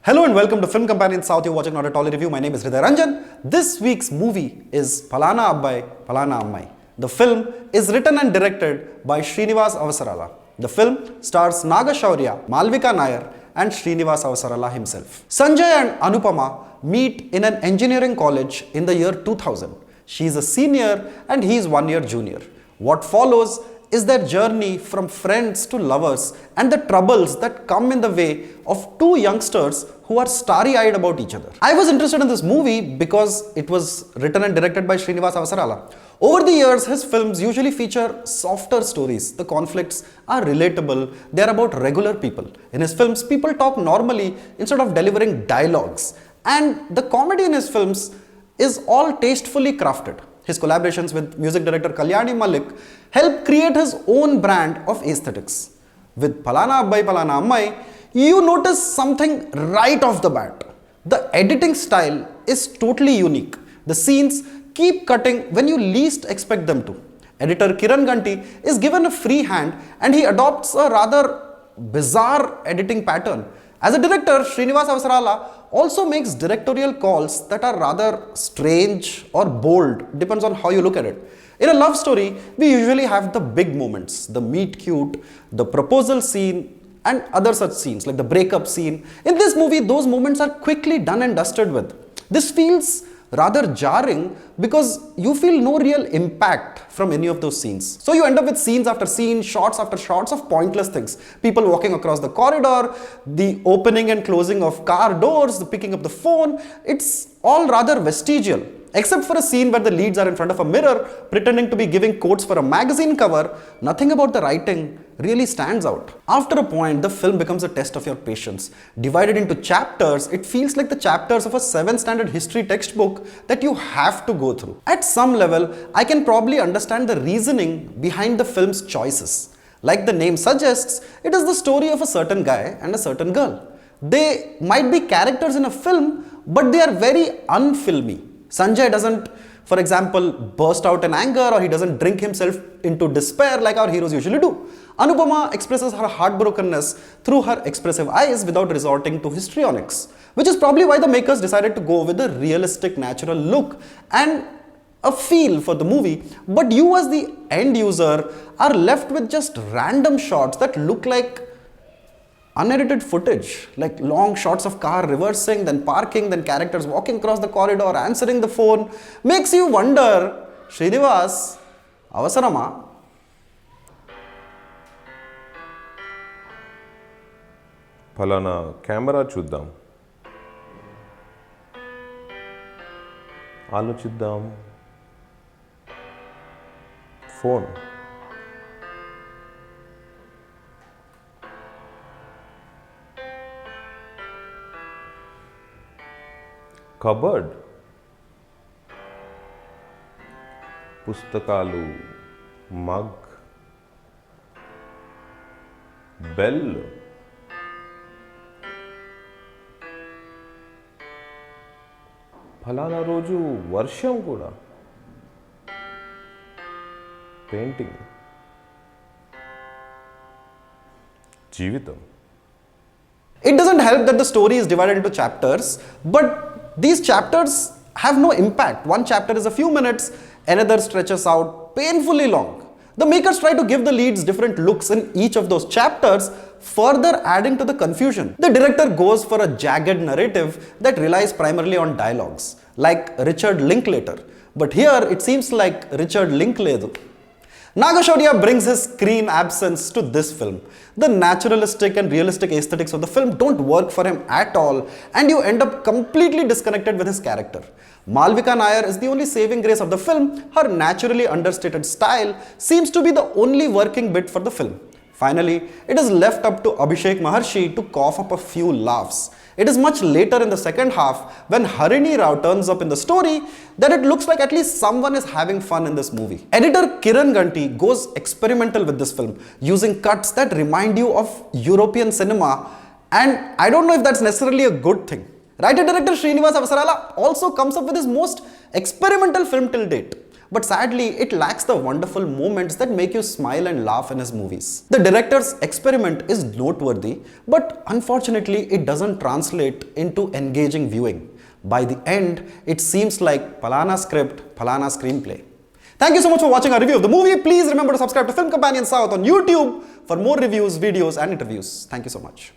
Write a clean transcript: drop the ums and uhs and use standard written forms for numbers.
Hello and welcome to Film Companion South. You're watching Not a Tolly Review. My name is Hriday Ranjan. This week's movie is Phalana Abbai, Phalana Ammai. The film is written and directed by Srinivas Avasarala. The film stars Naga Shaurya, Malvika Nair and Srinivas Avasarala himself. Sanjay and Anupama meet in an engineering college in the year 2000. She is a senior and he is 1 year junior. What follows is their journey from friends to lovers and the troubles that come in the way of two youngsters who are starry-eyed about each other. I was interested in this movie because it was written and directed by Srinivas Avasarala. Over the years, his films usually feature softer stories. The conflicts are relatable. They are about regular people. In his films, people talk normally instead of delivering dialogues. And the comedy in his films is all tastefully crafted. His collaborations with music director Kalyani Malik help create his own brand of aesthetics. With Phalana Abbai, Phalana Ammai, you notice something right off the bat. The editing style is totally unique. The scenes keep cutting when you least expect them to. Editor Kiran Ganti is given a free hand and he adopts a rather bizarre editing pattern. As a director, Srinivas Avasarala also makes directorial calls that are rather strange or bold, depends on how you look at it. In a love story, we usually have the big moments, the meet cute, the proposal scene, and other such scenes like the breakup scene. In this movie, those moments are quickly done and dusted with. This feels rather jarring because you feel no real impact from any of those scenes. So you end up with scenes after scenes, shots after shots of pointless things. People walking across the corridor, the opening and closing of car doors, the picking up the phone. It's all rather vestigial. Except for a scene where the leads are in front of a mirror pretending to be giving quotes for a magazine cover, nothing about the writing really stands out. After a point, the film becomes a test of your patience. Divided into chapters, it feels like the chapters of a 7th standard history textbook that you have to go through. At some level, I can probably understand the reasoning behind the film's choices. Like the name suggests, it is the story of a certain guy and a certain girl. They might be characters in a film, but they are very unfilmy. Sanjay doesn't, for example, burst out in anger or he doesn't drink himself into despair like our heroes usually do. Anupama expresses her heartbrokenness through her expressive eyes without resorting to histrionics, which is probably why the makers decided to go with a realistic, natural look and a feel for the movie. But you as the end user are left with just random shots that look like unedited footage, like long shots of car reversing, then parking, then characters walking across the corridor, answering the phone. Makes you wonder, Srinivas, Avasarama? ఫలానా camera చూద్దాం, ఆలోచిద్దాం, phone, cupboard, పుస్తకాలు, mug, bell, ఫలానా రోజు వర్షం కూడా, painting, జీవితం. It doesn't help that the story is divided into chapters, but these chapters have no impact. One chapter is a few minutes, another stretches out painfully long. The makers try to give the leads different looks in each of those chapters, further adding to the confusion. The director goes for a jagged narrative that relies primarily on dialogues, like Richard Linklater. But here it seems like Richard Linklater. Naga Shaurya brings his screen absence to this film. The naturalistic and realistic aesthetics of the film don't work for him at all, and you end up completely disconnected with his character. Malvika Nair is the only saving grace of the film. Her naturally understated style seems to be the only working bit for the film. Finally, it is left up to Abhishek Maharshi to cough up a few laughs. It is much later in the second half, when Harini Rao turns up in the story, that it looks like at least someone is having fun in this movie. Editor Kiran Ganti goes experimental with this film, using cuts that remind you of European cinema, and I don't know if that's necessarily a good thing. Writer-director Srinivas Avasarala also comes up with his most experimental film till date. but sadly, it lacks the wonderful moments that make you smile and laugh in his movies. The director's experiment is noteworthy, but unfortunately, it doesn't translate into engaging viewing. By the end, it seems like Phalana script, Phalana screenplay. Thank you so much for watching our review of the movie. Please remember to subscribe to Film Companion South on YouTube for more reviews, videos, and interviews. Thank you so much.